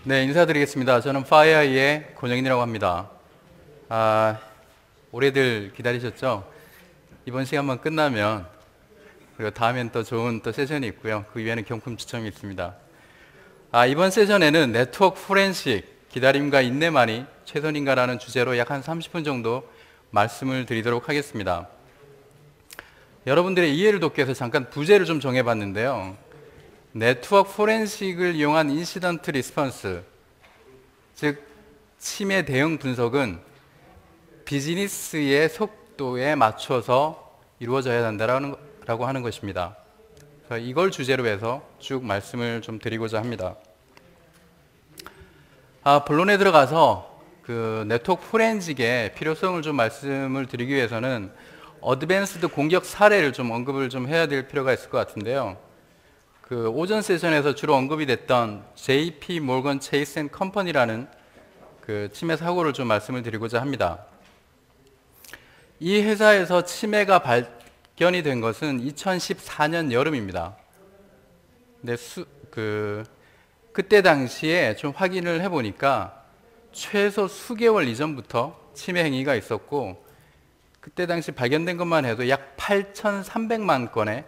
네, 인사드리겠습니다. 저는 파이어의 권영인이라고 합니다. 오래들 기다리셨죠? 이번 시간만 끝나면 그리고 다음엔 또 좋은 세션이 있고요. 그 위에는 경품 추첨이 있습니다. 이번 세션에는 네트워크 포렌식, 기다림과 인내만이 최선인가라는 주제로 약 한 30분 정도 말씀을 드리도록 하겠습니다. 여러분들의 이해를 돕기 위해서 잠깐 부제를 좀 정해봤는데요. 네트워크 포렌식을 이용한 인시던트 리스폰스, 즉 침해 대응 분석은 비즈니스의 속도에 맞춰서 이루어져야 한다라고 하는 것입니다. 이걸 주제로 해서 쭉 말씀을 좀 드리고자 합니다. 본론에 들어가서 그 네트워크 포렌식의 필요성을 좀 말씀을 드리기 위해서는 어드밴스드 공격 사례를 좀 언급을 좀 해야 될 필요가 있을 것 같은데요. 그 오전 세션에서 주로 언급이 됐던 JP 모건 체이스 앤 컴퍼니라는 그 침해 사고를 좀 말씀을 드리고자 합니다. 이 회사에서 침해가 발견이 된 것은 2014년 여름입니다. 근데 그때 당시에 좀 확인을 해보니까 최소 수개월 이전부터 침해 행위가 있었고, 그때 당시 발견된 것만 해도 약 8,300만 건의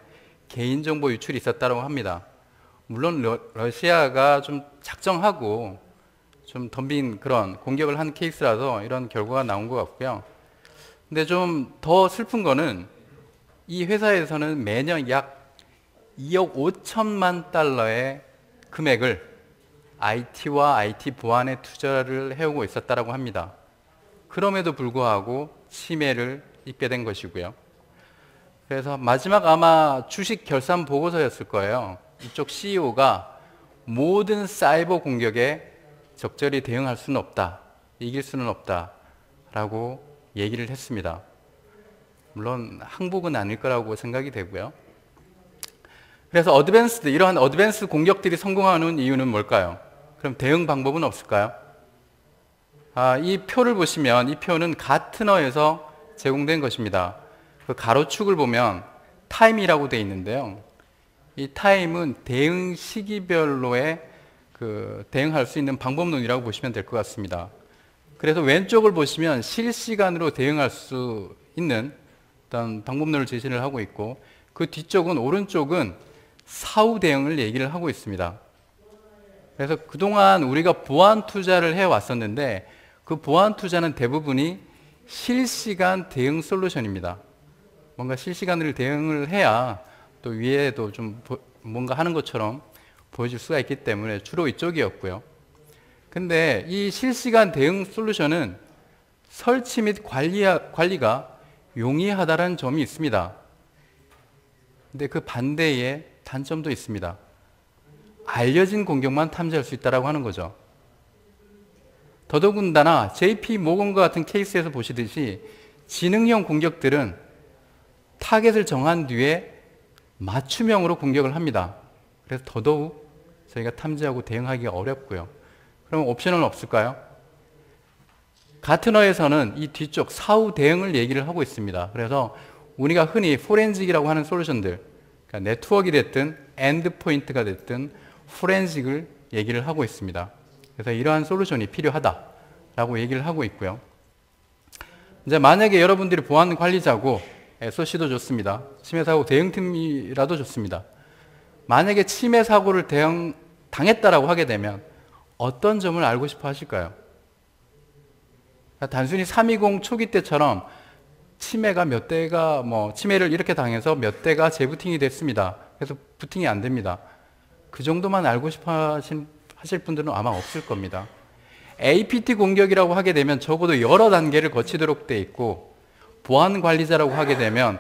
개인정보 유출이 있었다고 합니다. 물론 러시아가 좀 작정하고 좀 덤빈 그런 공격을 한 케이스라서 이런 결과가 나온 것 같고요. 근데 좀 더 슬픈 거는 이 회사에서는 매년 약 2억 5천만 달러의 금액을 IT와 IT 보안에 투자를 해오고 있었다고 합니다. 그럼에도 불구하고 침해를 입게 된 것이고요. 그래서 마지막 아마 주식 결산 보고서였을 거예요. 이쪽 CEO가 모든 사이버 공격에 적절히 대응할 수는 없다, 이길 수는 없다 라고 얘기를 했습니다. 물론 항복은 아닐 거라고 생각이 되고요. 그래서 이러한 어드밴스 공격들이 성공하는 이유는 뭘까요? 그럼 대응 방법은 없을까요? 이 표를 보시면 이 표는 가트너에서 제공된 것입니다. 그 가로축을 보면 타임이라고 되어 있는데요. 이 타임은 대응 시기별로의 대응할 수 있는 방법론이라고 보시면 될 것 같습니다. 그래서 왼쪽을 보시면 실시간으로 대응할 수 있는 어떤 방법론을 제시를 하고 있고, 그 뒤쪽은 오른쪽은 사후 대응을 얘기를 하고 있습니다. 그래서 그동안 우리가 보안 투자를 해왔었는데 그 보안 투자는 대부분이 실시간 대응 솔루션입니다. 뭔가 실시간으로 대응을 해야 또 위에도 좀 뭔가 하는 것처럼 보여줄 수가 있기 때문에 주로 이쪽이었고요. 근데 이 실시간 대응 솔루션은 설치 및 관리가 용이하다는 점이 있습니다. 근데 그 반대의 단점도 있습니다. 알려진 공격만 탐지할 수 있다고 하는 거죠. 더더군다나 JP 모건과 같은 케이스에서 보시듯이 지능형 공격들은 타겟을 정한 뒤에 맞춤형으로 공격을 합니다. 그래서 더더욱 저희가 탐지하고 대응하기가 어렵고요. 그럼 옵션은 없을까요? 가트너에서는 이 뒤쪽 사후 대응을 얘기를 하고 있습니다. 그래서 우리가 흔히 포렌식이라고 하는 솔루션들, 그러니까 네트워크가 됐든 엔드포인트가 됐든 포렌식을 얘기를 하고 있습니다. 그래서 이러한 솔루션이 필요하다라고 얘기를 하고 있고요. 이제 만약에 여러분들이 보안 관리자고 SOC도 좋습니다. 침해 사고 대응팀이라도 좋습니다. 만약에 침해 사고를 당했다라고 하게 되면 어떤 점을 알고 싶어 하실까요? 단순히 320 초기 때처럼 침해가 몇 대가 침해를 이렇게 당해서 몇 대가 재부팅이 됐습니다. 그래서 부팅이 안 됩니다. 그 정도만 알고 싶어 하실 분들은 아마 없을 겁니다. APT 공격이라고 하게 되면 적어도 여러 단계를 거치도록 돼 있고, 보안 관리자라고 하게 되면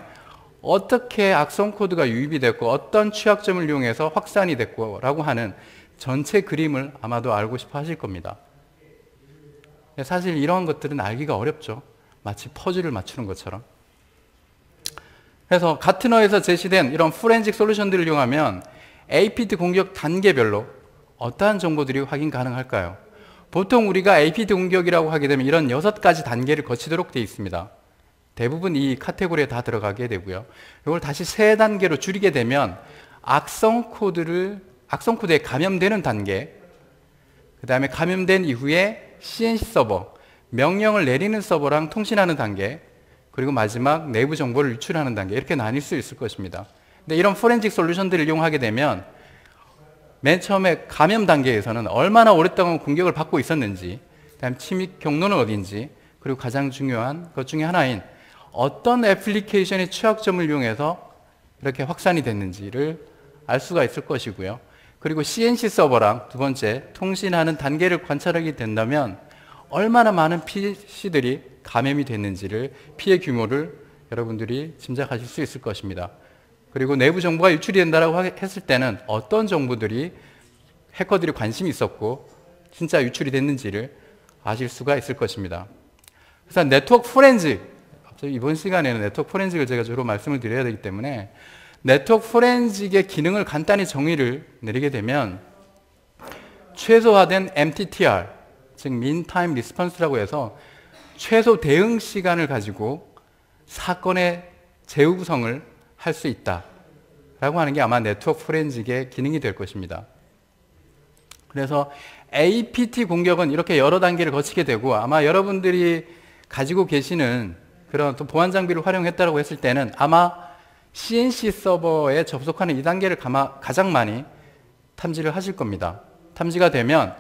어떻게 악성 코드가 유입이 됐고 어떤 취약점을 이용해서 확산이 됐고 라고 하는 전체 그림을 아마도 알고 싶어 하실 겁니다. 사실 이러한 것들은 알기가 어렵죠. 마치 퍼즐을 맞추는 것처럼. 그래서 가트너에서 제시된 이런 포렌식 솔루션들을 이용하면 APT 공격 단계별로 어떠한 정보들이 확인 가능할까요? 보통 우리가 APT 공격이라고 하게 되면 이런 6가지 단계를 거치도록 되어 있습니다. 대부분 이 카테고리에 다 들어가게 되고요. 이걸 다시 3단계로 줄이게 되면 악성 코드에 감염되는 단계, 그 다음에 감염된 이후에 CNC 서버, 명령을 내리는 서버랑 통신하는 단계, 그리고 마지막 내부 정보를 유출하는 단계, 이렇게 나뉠 수 있을 것입니다. 근데 이런 포렌식 솔루션들을 이용하게 되면 맨 처음에 감염 단계에서는 얼마나 오랫동안 공격을 받고 있었는지, 그다음 침입 경로는 어딘지, 그리고 가장 중요한 것 중에 하나인 어떤 애플리케이션의 취약점을 이용해서 이렇게 확산이 됐는지를 알 수가 있을 것이고요. 그리고 CNC 서버랑 두 번째 통신하는 단계를 관찰하게 된다면 얼마나 많은 PC들이 감염이 됐는지를, 피해 규모를 여러분들이 짐작하실 수 있을 것입니다. 그리고 내부 정보가 유출이 된다고 했을 때는 어떤 정보들이 해커들이 관심이 있었고 진짜 유출이 됐는지를 아실 수가 있을 것입니다. 그래서 네트워크 포렌식, 이번 시간에는 네트워크 포렌식을 제가 주로 말씀을 드려야 되기 때문에 네트워크 포렌식의 기능을 간단히 정의를 내리게 되면 최소화된 MTTR, 즉 Mean Time Response라고 해서 최소 대응 시간을 가지고 사건의 재구성을 할 수 있다 라고 하는 게 아마 네트워크 포렌식의 기능이 될 것입니다. 그래서 APT 공격은 이렇게 여러 단계를 거치게 되고, 아마 여러분들이 가지고 계시는 그런 또 보안 장비를 활용했다고 했을 때는 아마 CNC 서버에 접속하는 이 단계를 가장 많이 탐지를 하실 겁니다. 탐지가 되면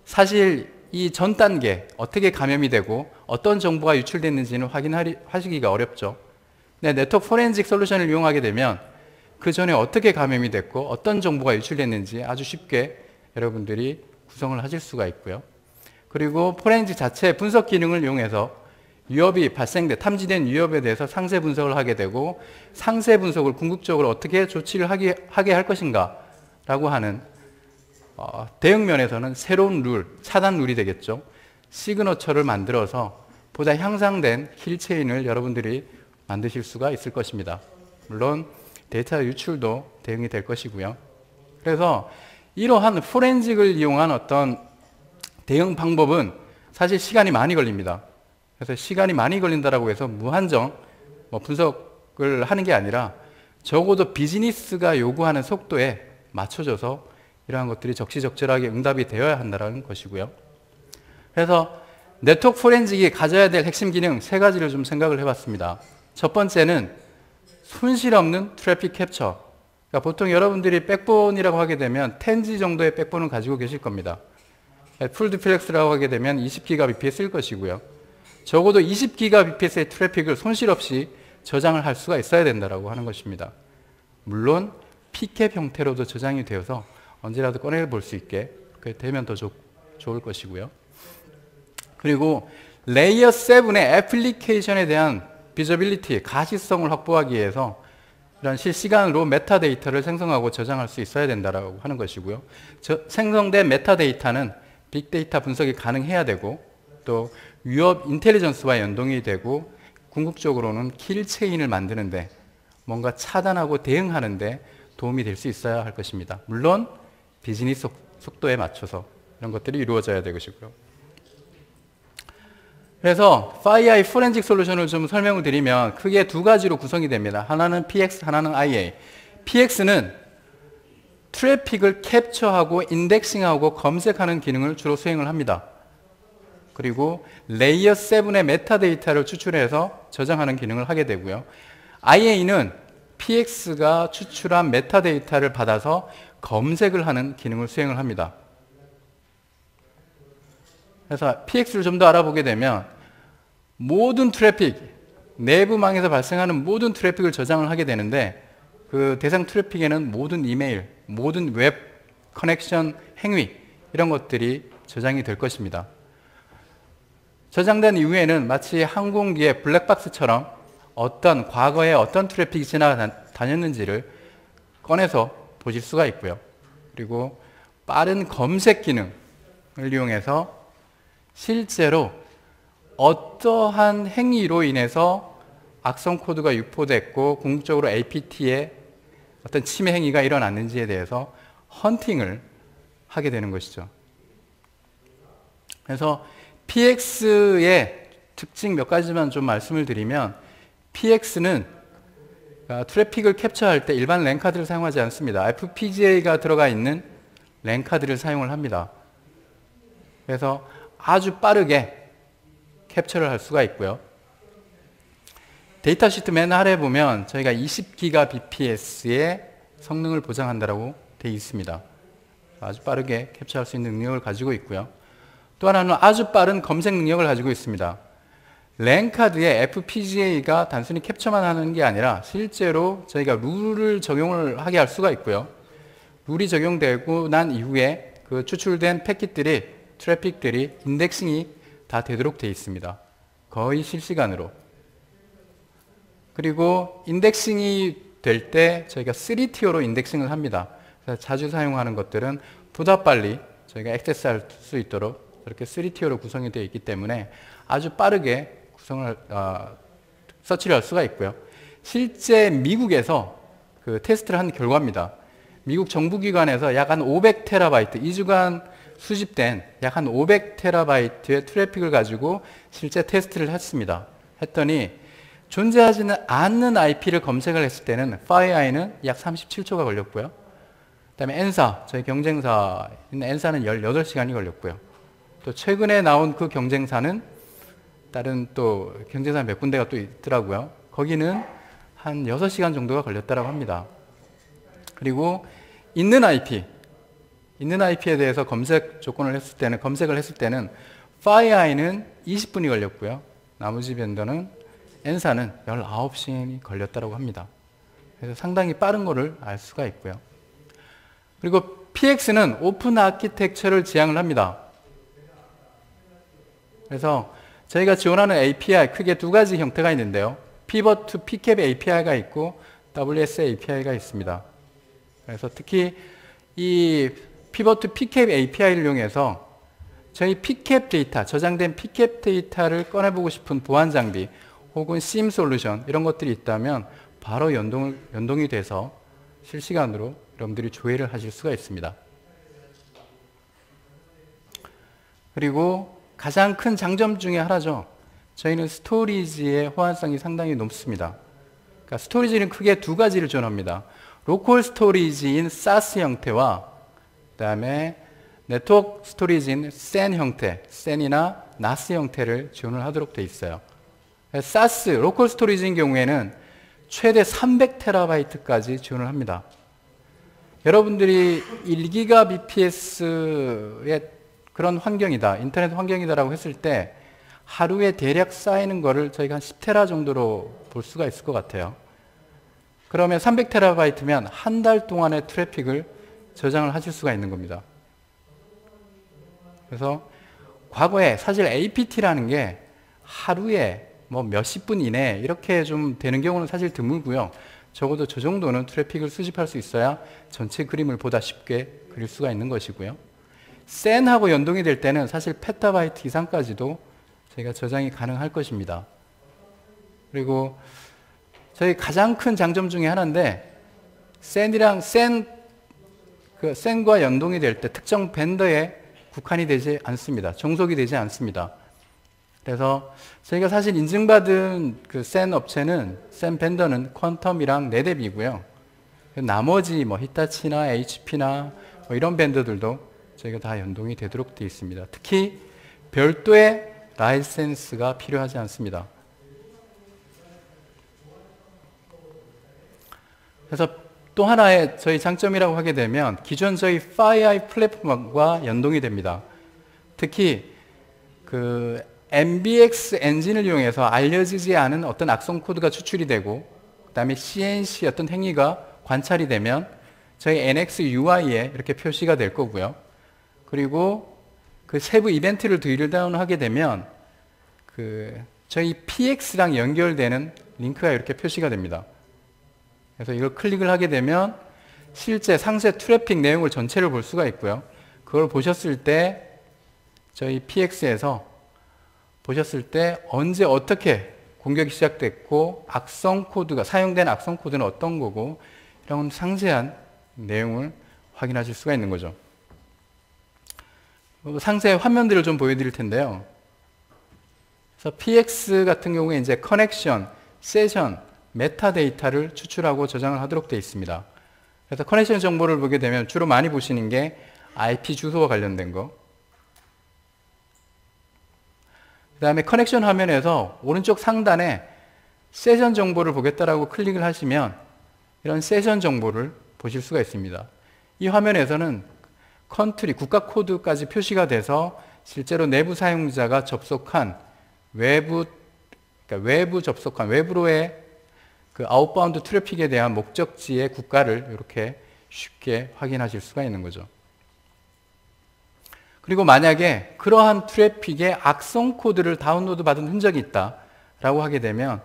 사실 이 전 단계 어떻게 감염이 되고 어떤 정보가 유출됐는지는 확인하시기가 어렵죠. 네, 네트워크 포렌식 솔루션을 이용하게 되면 그 전에 어떻게 감염이 됐고 어떤 정보가 유출됐는지 아주 쉽게 여러분들이 구성을 하실 수가 있고요. 그리고 포렌식 자체 분석 기능을 이용해서 위협이 탐지된 위협에 대해서 상세 분석을 하게 되고, 상세 분석을 궁극적으로 어떻게 조치를 하게 할 것인가 라고 하는 대응 면에서는 새로운 룰, 차단 룰이 되겠죠. 시그너처를 만들어서 보다 향상된 킬체인을 여러분들이 만드실 수가 있을 것입니다. 물론 데이터 유출도 대응이 될 것이고요. 그래서 이러한 포렌식을 이용한 어떤 대응 방법은 사실 시간이 많이 걸립니다. 그래서 시간이 많이 걸린다고 해서 무한정 분석을 하는 게 아니라 적어도 비즈니스가 요구하는 속도에 맞춰져서 이러한 것들이 적시적절하게 응답이 되어야 한다는 것이고요. 그래서 네트워크 포렌식이 가져야 될 핵심 기능 세 가지를 좀 생각을 해봤습니다. 첫 번째는 손실 없는 트래픽 캡처. 그러니까 보통 여러분들이 백본이라고 하게 되면 10G 정도의 백본을 가지고 계실 겁니다. 풀디플렉스라고 하게 되면 20GBps일 것이고요. 적어도 20GBps의 트래픽을 손실 없이 저장을 할 수가 있어야 된다고 하는 것입니다. 물론 PCAP 형태로도 저장이 되어서 언제라도 꺼내볼 수 있게 되면 더 좋을 것이고요. 그리고 레이어 7의 애플리케이션에 대한 비저빌리티, 가시성을 확보하기 위해서 이런 실시간으로 메타데이터를 생성하고 저장할 수 있어야 된다고 하는 것이고요. 생성된 메타데이터는 빅데이터 분석이 가능해야 되고, 또 위협 인텔리전스와 연동이 되고, 궁극적으로는 킬체인을 만드는데, 뭔가 차단하고 대응하는데 도움이 될 수 있어야 할 것입니다. 물론 비즈니스 속도에 맞춰서 이런 것들이 이루어져야 될 것이고요. 그래서 FireEye 포렌식 솔루션을 좀 설명을 드리면 크게 두 가지로 구성이 됩니다. 하나는 PX, 하나는 IA. PX는 트래픽을 캡처하고 인덱싱하고 검색하는 기능을 주로 수행을 합니다. 그리고 레이어 7의 메타데이터를 추출해서 저장하는 기능을 하게 되고요. IA는 PX가 추출한 메타데이터를 받아서 검색을 하는 기능을 수행을 합니다. 그래서 PX를 좀 더 알아보게 되면 모든 트래픽, 내부망에서 발생하는 모든 트래픽을 저장을 하게 되는데, 그 대상 트래픽에는 모든 이메일, 모든 웹 커넥션 행위, 이런 것들이 저장이 될 것입니다. 저장된 이후에는 마치 항공기의 블랙박스처럼 과거에 어떤 트래픽이 지나다녔는지를 꺼내서 보실 수가 있고요. 그리고 빠른 검색 기능을 이용해서 실제로 어떠한 행위로 인해서 악성 코드가 유포됐고 궁극적으로 APT에 어떤 침해 행위가 일어났는지에 대해서 헌팅을 하게 되는 것이죠. 그래서 PX의 특징 몇 가지만 좀 말씀을 드리면, PX는 트래픽을 캡처할 때 일반 랜카드를 사용하지 않습니다. FPGA가 들어가 있는 랜카드를 사용을 합니다. 그래서 아주 빠르게 캡처를 할 수가 있고요. 데이터 시트 맨 아래 보면 저희가 20GBps의 성능을 보장한다라고 되어 있습니다. 아주 빠르게 캡처할 수 있는 능력을 가지고 있고요. 또 하나는 아주 빠른 검색 능력을 가지고 있습니다. 랜카드의 FPGA가 단순히 캡처만 하는 게 아니라 실제로 저희가 룰을 적용을 하게 할 수가 있고요. 룰이 적용되고 난 이후에 그 추출된 패킷들이, 트래픽들이 인덱싱이 다 되도록 되어 있습니다. 거의 실시간으로. 그리고 인덱싱이 될 때 저희가 3티어로 인덱싱을 합니다. 그래서 자주 사용하는 것들은 보다 빨리 저희가 액세스할 수 있도록 이렇게 3티어로 구성이 되어 있기 때문에 아주 빠르게 서치를 할 수가 있고요. 실제 미국에서 그 테스트를 한 결과입니다. 미국 정부기관에서 약 한 500TB, 2주간 수집된 약 한 500TB의 트래픽을 가지고 실제 테스트를 했습니다. 했더니 존재하지는 않는 IP를 검색을 했을 때는 FireEye는 약 37초가 걸렸고요. 그 다음에 N사, 저희 경쟁사인 N사는 18시간이 걸렸고요. 또 최근에 나온 그 경쟁사는 다른 또 경쟁사 몇 군데가 또 있더라고요. 거기는 한 6시간 정도가 걸렸다고 합니다. 그리고 있는 IP에 대해서 검색을 했을 때는 FireEye는 20분이 걸렸고요. 나머지 벤더는 N사는 19시간이 걸렸다고 합니다. 그래서 상당히 빠른 거를 알 수가 있고요. 그리고 PX는 오픈 아키텍처를 지향을 합니다. 그래서 저희가 지원하는 API 크게 두 가지 형태가 있는데요. Pivot to PCAP API가 있고 WS API가 있습니다. 그래서 특히 이 Pivot to PCAP API를 이용해서 저희 PCAP 데이터, 저장된 PCAP 데이터를 꺼내보고 싶은 보안 장비 혹은 SIEM 솔루션 이런 것들이 있다면 바로 연동이 돼서 실시간으로 여러분들이 조회를 하실 수가 있습니다. 그리고 가장 큰 장점 중에 하나죠. 저희는 스토리지의 호환성이 상당히 높습니다. 그러니까 스토리지는 크게 두 가지를 지원합니다. 로컬 스토리지인 SAS 형태와 그 다음에 네트워크 스토리지인 SAN 형태, SAN이나 NAS 형태를 지원을 하도록 되어 있어요. SAS, 로컬 스토리지인 경우에는 최대 300TB까지 지원을 합니다. 여러분들이 1GBps의 그런 환경이다, 인터넷 환경이다라고 했을 때 하루에 대략 쌓이는 거를 저희가 한 10테라 정도로 볼 수가 있을 것 같아요. 그러면 300TB면 한 달 동안의 트래픽을 저장을 하실 수가 있는 겁니다. 그래서 과거에 사실 APT라는 게 하루에 뭐 몇십 분 이내 이렇게 좀 되는 경우는 사실 드물고요. 적어도 저 정도는 트래픽을 수집할 수 있어야 전체 그림을 보다 쉽게 그릴 수가 있는 것이고요. SAN하고 연동이 될 때는 사실 페타바이트 이상까지도 저희가 저장이 가능할 것입니다. 그리고 저희 가장 큰 장점 중에 하나인데 SAN과 연동이 될 때 특정 벤더에 국한이 되지 않습니다. 종속이 되지 않습니다. 그래서 저희가 사실 인증받은 그 SAN 업체는, SAN 벤더는 퀀텀이랑 네뎁이고요. 나머지 뭐 히타치나 HP나 뭐 이런 벤더들도 저희가 다 연동이 되도록 되어 있습니다. 특히 별도의 라이센스가 필요하지 않습니다. 그래서 또 하나의 저희 장점이라고 하게 되면 기존 저희 FireEye 플랫폼과 연동이 됩니다. 특히 그 MBX 엔진을 이용해서 알려지지 않은 어떤 악성 코드가 추출이 되고 그 다음에 CNC 어떤 행위가 관찰이 되면 저희 NX UI에 이렇게 표시가 될 거고요. 그리고 그 세부 이벤트를 드릴다운 하게 되면 그 저희 PX랑 연결되는 링크가 이렇게 표시가 됩니다. 그래서 이걸 클릭을 하게 되면 실제 상세 트래픽 내용을 전체를 볼 수가 있고요. 그걸 보셨을 때 저희 PX에서 보셨을 때 언제 어떻게 공격이 시작됐고 악성 코드가 사용된 악성 코드는 어떤 거고 이런 상세한 내용을 확인하실 수가 있는 거죠. 상세 화면들을 좀 보여드릴 텐데요. 그래서 PX 같은 경우에 이제 커넥션, 세션, 메타데이터를 추출하고 저장을 하도록 되어 있습니다. 그래서 커넥션 정보를 보게 되면 주로 많이 보시는 게 IP 주소와 관련된 거, 다음에 커넥션 화면에서 오른쪽 상단에 세션 정보를 보겠다라고 클릭을 하시면 이런 세션 정보를 보실 수가 있습니다. 이 화면에서는 컨트리, 국가 코드까지 표시가 돼서 실제로 내부 사용자가 접속한 외부 접속한 외부로의 그 아웃바운드 트래픽에 대한 목적지의 국가를 이렇게 쉽게 확인하실 수가 있는 거죠. 그리고 만약에 그러한 트래픽의 악성 코드를 다운로드 받은 흔적이 있다라고 하게 되면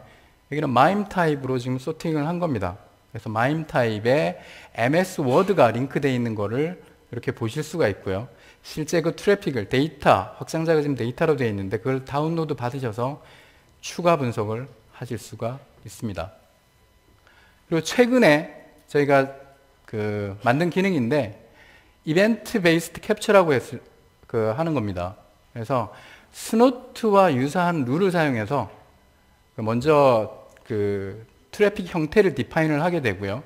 여기는 MIME 타입으로 지금 소팅을 한 겁니다. 그래서 MIME 타입에 MS 워드가 링크되어 있는 거를 이렇게 보실 수가 있고요. 실제 그 트래픽을 데이터, 확장자가 지금 데이터로 되어 있는데 그걸 다운로드 받으셔서 추가 분석을 하실 수가 있습니다. 그리고 최근에 저희가 만든 기능인데 이벤트 베이스드 캡처라고 하는 겁니다. 그래서 스노트와 유사한 룰을 사용해서 먼저 트래픽 형태를 디파인을 하게 되고요.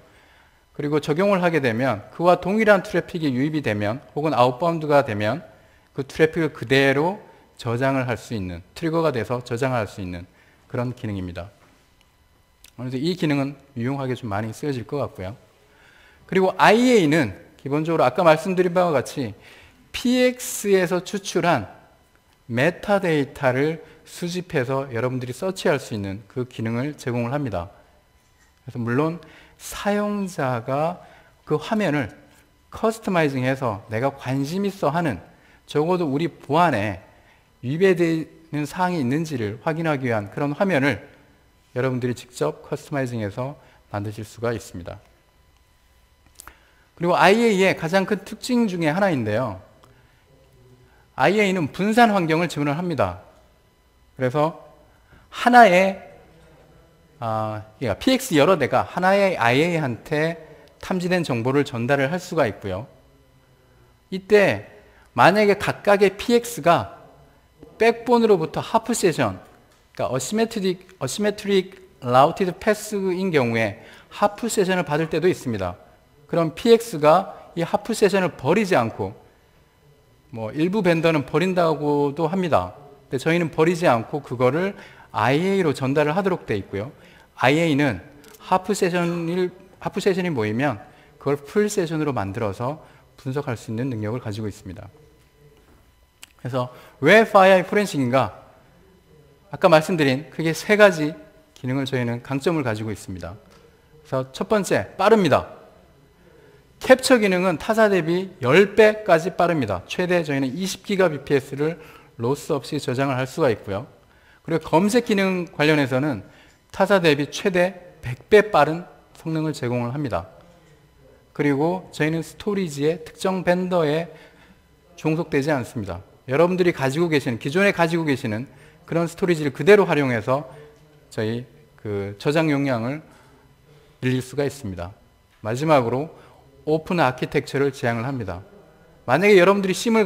그리고 적용을 하게 되면 그와 동일한 트래픽이 유입이 되면 혹은 아웃바운드가 되면 그 트래픽을 그대로 저장을 할 수 있는, 트리거가 돼서 저장할 수 있는 그런 기능입니다. 그래서 이 기능은 유용하게 좀 많이 쓰여질 것 같고요. 그리고 IA는 기본적으로 아까 말씀드린 바와 같이 PX에서 추출한 메타데이터를 수집해서 여러분들이 서치할 수 있는 그 기능을 제공을 합니다. 그래서 물론 사용자가 그 화면을 커스터마이징해서 내가 관심 있어 하는, 적어도 우리 보안에 위배되는 사항이 있는지를 확인하기 위한 그런 화면을 여러분들이 직접 커스터마이징해서 만드실 수가 있습니다. 그리고 IA의 가장 큰 특징 중에 하나인데요. IA는 분산 환경을 지원을 합니다. 그래서 하나의 PX 여러 대가 하나의 IA한테 탐지된 정보를 전달을 할 수가 있고요. 이때 만약에 각각의 PX가 백본으로부터 하프 세션, 그러니까 어시메트릭 라우티드 패스인 경우에 하프 세션을 받을 때도 있습니다. 그럼 PX가 이 하프 세션을 버리지 않고, 일부 벤더는 버린다고도 합니다. 근데 저희는 버리지 않고 그거를 IA로 전달을 하도록 되어 있고요. IA는 하프 세션이 모이면 그걸 풀 세션으로 만들어서 분석할 수 있는 능력을 가지고 있습니다. 그래서 왜 FII 포렌식인가? 아까 말씀드린 크게 세 가지 기능을 저희는 강점을 가지고 있습니다. 그래서 첫 번째, 빠릅니다. 캡처 기능은 타사 대비 10배까지 빠릅니다. 최대 저희는 20GBps를 로스 없이 저장을 할 수가 있고요. 그리고 검색 기능 관련해서는 타사 대비 최대 100배 빠른 성능을 제공을 합니다. 그리고 저희는 스토리지의 특정 벤더에 종속되지 않습니다. 여러분들이 기존에 가지고 계시는 그런 스토리지를 그대로 활용해서 저희 저장 용량을 늘릴 수가 있습니다. 마지막으로 오픈 아키텍처를 지향을 합니다. 만약에 여러분들이 심이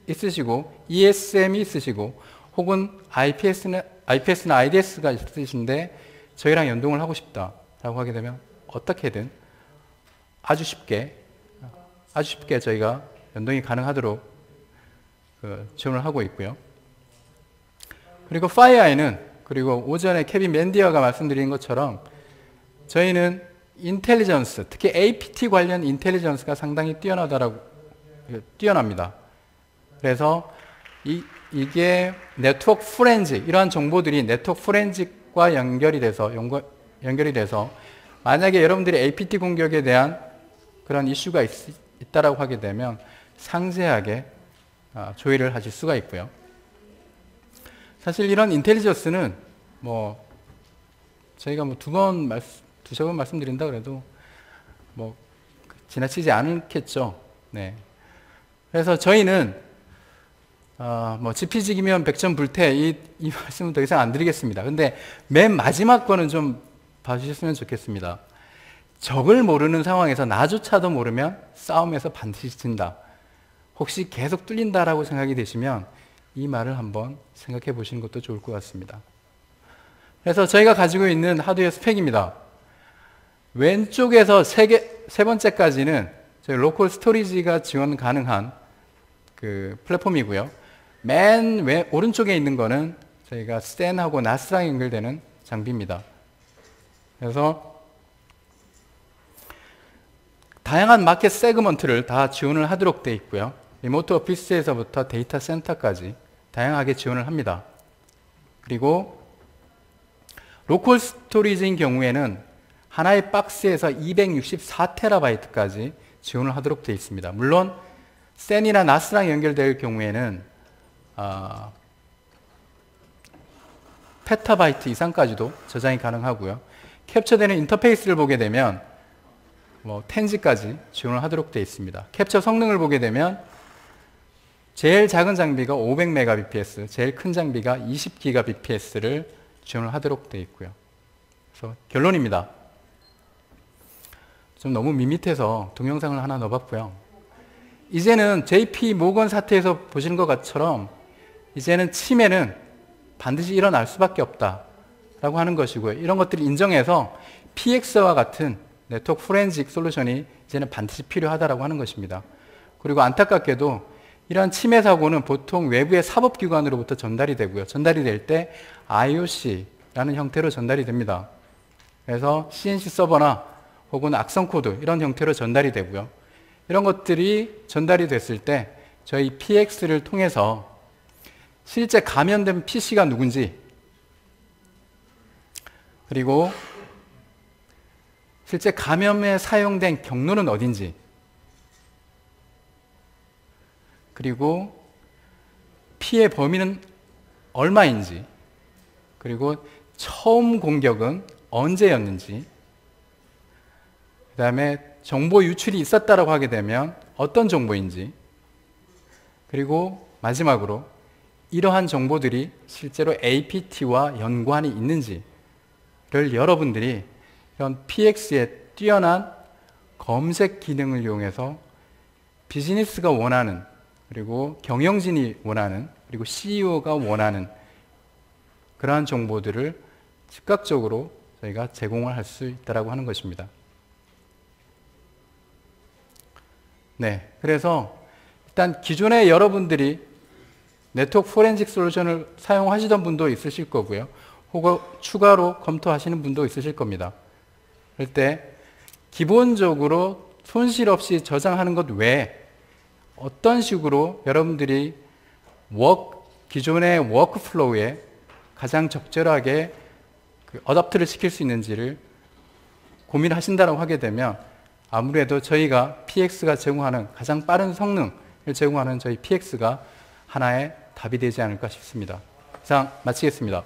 있으시고 ESM이 있으시고 혹은 IPS나 IDS가 있으신데 저희랑 연동을 하고 싶다라고 하게 되면 어떻게든 아주 쉽게 저희가 연동이 가능하도록 지원을 하고 있고요. 그리고 FireEye는, 그리고 오전에 케빈 맨디어가 말씀드린 것처럼 저희는 인텔리전스, 특히 APT 관련 인텔리전스가 상당히 뛰어납니다. 그래서 이게 네트워크 포렌식, 이러한 정보들이 네트워크 포렌식과 연결이 돼서 만약에 여러분들이 APT 공격에 대한 그런 이슈가 있다라고 하게 되면 상세하게 조회를 하실 수가 있고요. 사실 이런 인텔리전스는 저희가 두세 번 말씀드린다 그래도 지나치지 않겠죠. 네. 그래서 저희는 지피지기면 백전 불태 이 말씀은 더 이상 안 드리겠습니다. 근데 맨 마지막 거는 좀 봐주셨으면 좋겠습니다. 적을 모르는 상황에서 나조차도 모르면 싸움에서 반드시 진다. 혹시 계속 뚫린다라고 생각이 되시면 이 말을 한번 생각해 보시는 것도 좋을 것 같습니다. 그래서 저희가 가지고 있는 하드웨어 스펙입니다. 왼쪽에서 세 번째까지는 저희 로컬 스토리지가 지원 가능한 플랫폼이고요. 오른쪽에 있는 거는 저희가 SAN하고 NAS랑 연결되는 장비입니다. 그래서 다양한 마켓 세그먼트를 다 지원을 하도록 되어 있고요. 리모트 오피스에서부터 데이터 센터까지 다양하게 지원을 합니다. 그리고 로컬 스토리지인 경우에는 하나의 박스에서 264TB까지 지원을 하도록 되어 있습니다. 물론 SAN이나 NAS랑 연결될 경우에는 페타바이트 이상까지도 저장이 가능하고요. 캡처되는 인터페이스를 보게 되면 텐지까지 지원을 하도록 되어 있습니다. 캡처 성능을 보게 되면 제일 작은 장비가 500Mbps, 제일 큰 장비가 20GBps를 지원을 하도록 되어 있고요. 그래서 결론입니다. 좀 너무 밋밋해서 동영상을 하나 넣어봤고요. 이제는 JP 모건 사태에서 보시는 것처럼 이제는 침해는 반드시 일어날 수밖에 없다라고 하는 것이고요. 이런 것들을 인정해서 PX와 같은 네트워크 포렌식 솔루션이 이제는 반드시 필요하다라고 하는 것입니다. 그리고 안타깝게도 이러한 침해 사고는 보통 외부의 사법기관으로부터 전달이 되고요. 전달이 될 때 IOC라는 형태로 전달이 됩니다. 그래서 CNC 서버나 혹은 악성 코드 이런 형태로 전달이 되고요. 이런 것들이 전달이 됐을 때 저희 PX를 통해서 실제 감염된 PC가 누군지, 그리고 실제 감염에 사용된 경로는 어딘지, 그리고 피해 범위는 얼마인지, 그리고 처음 공격은 언제였는지, 그 다음에 정보 유출이 있었다라고 하게 되면 어떤 정보인지, 그리고 마지막으로 이러한 정보들이 실제로 APT와 연관이 있는지를 여러분들이 이런 PX의 뛰어난 검색 기능을 이용해서 비즈니스가 원하는, 그리고 경영진이 원하는, 그리고 CEO가 원하는 그러한 정보들을 즉각적으로 저희가 제공을 할 수 있다고 하는 것입니다. 네, 그래서 일단 기존에 여러분들이 네트워크 포렌식 솔루션을 사용하시던 분도 있으실 거고요. 혹은 추가로 검토하시는 분도 있으실 겁니다. 그럴 때 기본적으로 손실 없이 저장하는 것 외에 어떤 식으로 여러분들이 기존의 워크플로우에 가장 적절하게 어댑트를 시킬 수 있는지를 고민하신다고 하게 되면 아무래도 저희가 PX가 제공하는 가장 빠른 성능을 제공하는 저희 PX가 하나의 답이 되지 않을까 싶습니다. 이상 마치겠습니다.